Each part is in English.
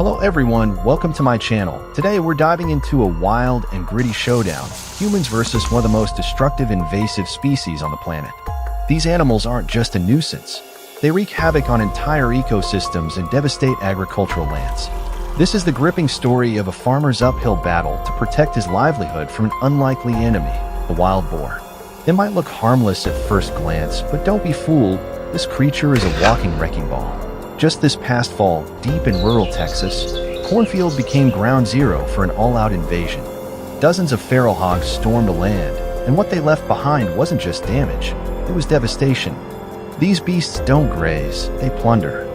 Hello everyone, welcome to my channel. Today we're diving into a wild and gritty showdown, humans versus one of the most destructive invasive species on the planet. These animals aren't just a nuisance. They wreak havoc on entire ecosystems and devastate agricultural lands. This is the gripping story of a farmer's uphill battle to protect his livelihood from an unlikely enemy, the wild boar. It might look harmless at first glance, but don't be fooled, this creature is a walking wrecking ball. Just this past fall, deep in rural Texas, cornfield became ground zero for an all-out invasion. Dozens of feral hogs stormed the land, and what they left behind wasn't just damage, it was devastation. These beasts don't graze, they plunder.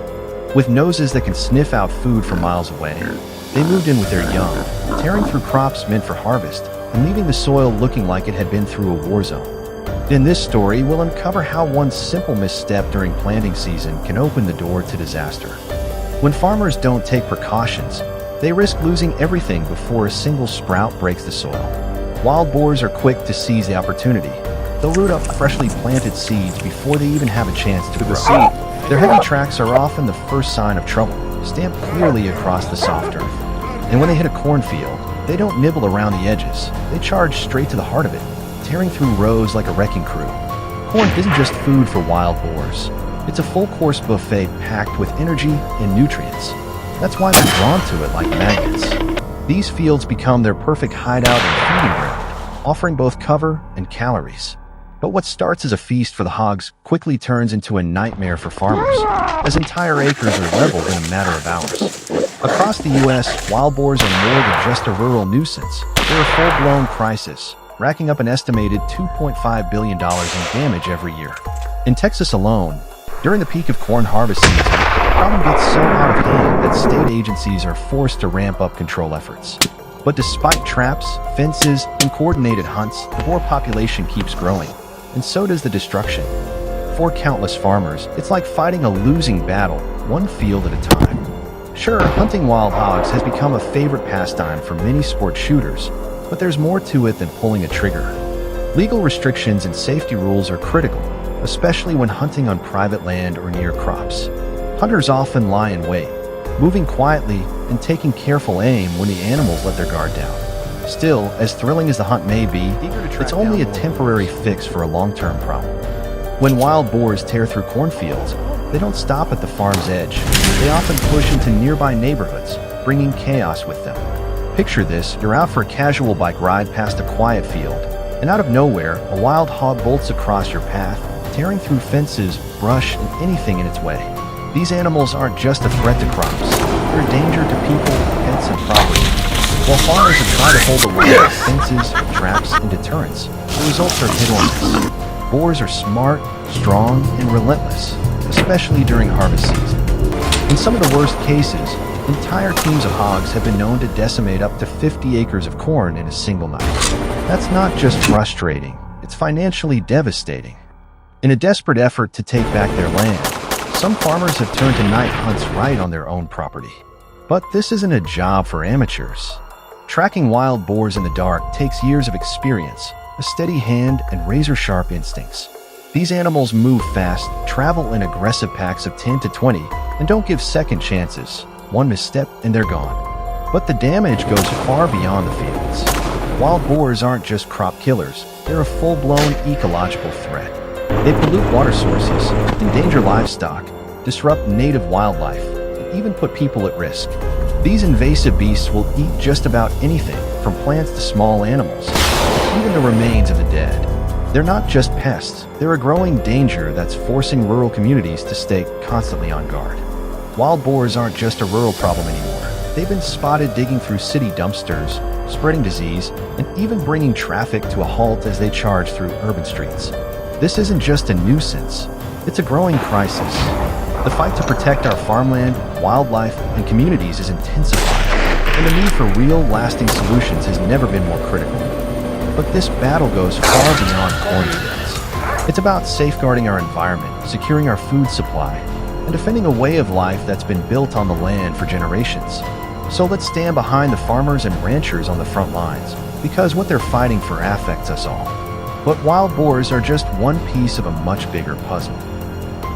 With noses that can sniff out food from miles away, they moved in with their young, tearing through crops meant for harvest, and leaving the soil looking like it had been through a war zone. In this story, we'll uncover how one simple misstep during planting season can open the door to disaster. When farmers don't take precautions, they risk losing everything before a single sprout breaks the soil. Wild boars are quick to seize the opportunity. They'll root up freshly planted seeds before they even have a chance to grow. Their heavy tracks are often the first sign of trouble, stamped clearly across the soft earth. And when they hit a cornfield, they don't nibble around the edges. They charge straight to the heart of it, tearing through rows like a wrecking crew. Corn isn't just food for wild boars. It's a full-course buffet packed with energy and nutrients. That's why they're drawn to it like magnets. These fields become their perfect hideout and feeding ground, offering both cover and calories. But what starts as a feast for the hogs quickly turns into a nightmare for farmers, as entire acres are leveled in a matter of hours. Across the U.S., wild boars are more than just a rural nuisance. They're a full-blown crisis, racking up an estimated $2.5 billion in damage every year. In Texas alone, during the peak of corn harvest season, the problem gets so out of hand that state agencies are forced to ramp up control efforts. But despite traps, fences, and coordinated hunts, the boar population keeps growing, and so does the destruction. For countless farmers, it's like fighting a losing battle, one field at a time. Sure, hunting wild hogs has become a favorite pastime for many sport shooters, but there's more to it than pulling a trigger. Legal restrictions and safety rules are critical, especially when hunting on private land or near crops. Hunters often lie in wait, moving quietly and taking careful aim when the animals let their guard down. Still, as thrilling as the hunt may be, it's only a temporary fix for a long-term problem. When wild boars tear through cornfields, they don't stop at the farm's edge. They often push into nearby neighborhoods, bringing chaos with them. Picture this, you're out for a casual bike ride past a quiet field, and out of nowhere, a wild hog bolts across your path, tearing through fences, brush, and anything in its way. These animals aren't just a threat to crops, they're a danger to people, pets, and property. While farmers have tried to hold the line with fences, traps, and deterrents, the results are hit or miss. Boars are smart, strong, and relentless, especially during harvest season. In some of the worst cases, entire teams of hogs have been known to decimate up to 50 acres of corn in a single night. That's not just frustrating, it's financially devastating. In a desperate effort to take back their land, some farmers have turned to night hunts right on their own property. But this isn't a job for amateurs. Tracking wild boars in the dark takes years of experience, a steady hand, and razor-sharp instincts. These animals move fast, travel in aggressive packs of 10 to 20, and don't give second chances. One misstep and they're gone. But the damage goes far beyond the fields. Wild boars aren't just crop killers, they're a full-blown ecological threat. They pollute water sources, endanger livestock, disrupt native wildlife, and even put people at risk. These invasive beasts will eat just about anything, from plants to small animals, even the remains of the dead. They're not just pests, they're a growing danger that's forcing rural communities to stay constantly on guard. Wild boars aren't just a rural problem anymore. They've been spotted digging through city dumpsters, spreading disease, and even bringing traffic to a halt as they charge through urban streets. This isn't just a nuisance, it's a growing crisis. The fight to protect our farmland, wildlife, and communities is intensifying. and the need for real, lasting solutions has never been more critical. But this battle goes far beyond cornfields. It's about safeguarding our environment, securing our food supply, and defending a way of life that's been built on the land for generations. So let's stand behind the farmers and ranchers on the front lines, because what they're fighting for affects us all. But wild boars are just one piece of a much bigger puzzle.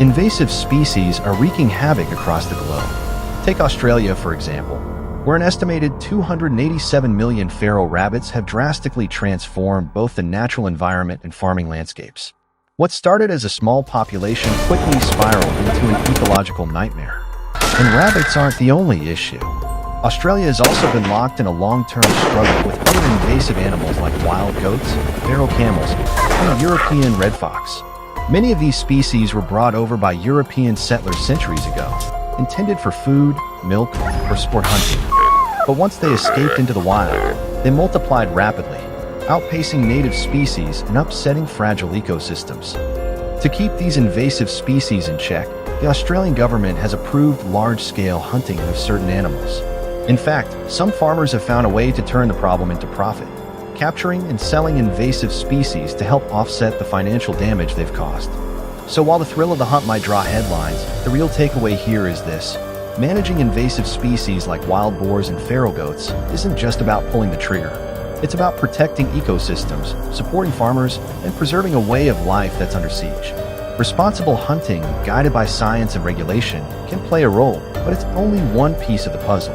Invasive species are wreaking havoc across the globe. Take Australia, for example, where an estimated 287 million feral rabbits have drastically transformed both the natural environment and farming landscapes. What started as a small population quickly spiraled into an ecological nightmare. And rabbits aren't the only issue. Australia has also been locked in a long-term struggle with other invasive animals like wild goats, feral camels, and the European red fox. Many of these species were brought over by European settlers centuries ago, intended for food, milk, or sport hunting. But once they escaped into the wild, they multiplied rapidly, outpacing native species and upsetting fragile ecosystems. To keep these invasive species in check, the Australian government has approved large-scale hunting of certain animals. In fact, some farmers have found a way to turn the problem into profit, capturing and selling invasive species to help offset the financial damage they've caused. So while the thrill of the hunt might draw headlines, the real takeaway here is this: managing invasive species like wild boars and feral goats isn't just about pulling the trigger. It's about protecting ecosystems, supporting farmers, and preserving a way of life that's under siege. Responsible hunting, guided by science and regulation, can play a role, but it's only one piece of the puzzle.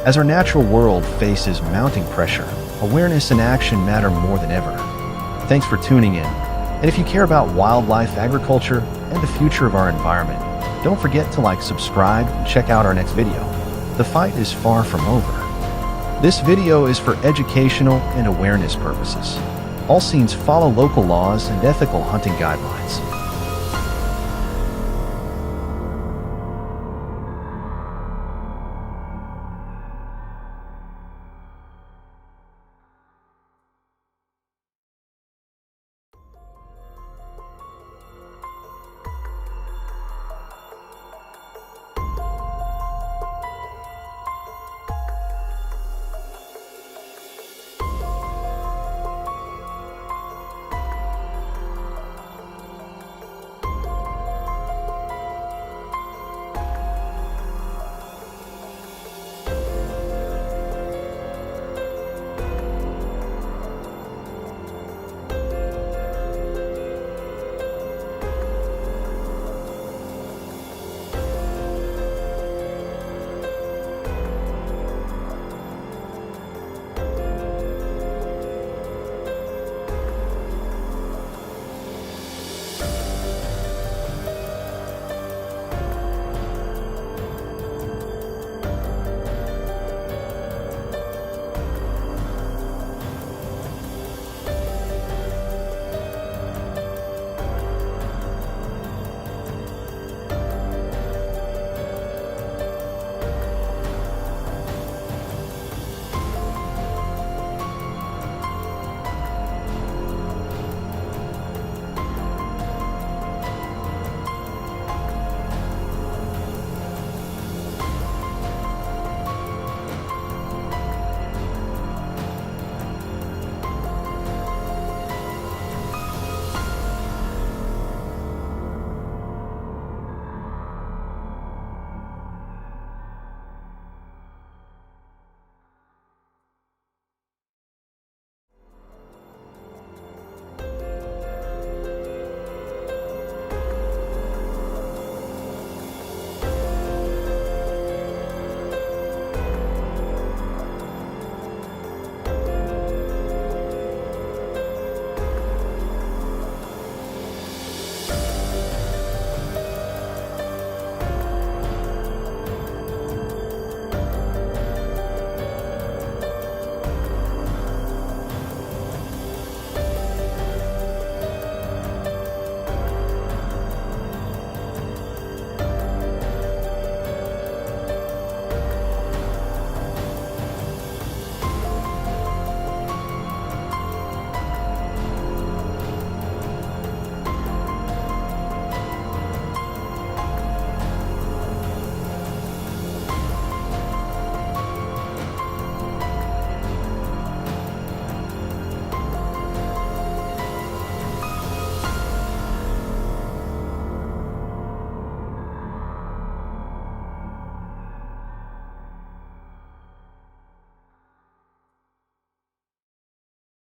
As our natural world faces mounting pressure, awareness and action matter more than ever. Thanks for tuning in. And if you care about wildlife, agriculture, and the future of our environment, don't forget to subscribe, and check out our next video. The fight is far from over. This video is for educational and awareness purposes. All scenes follow local laws and ethical hunting guidelines.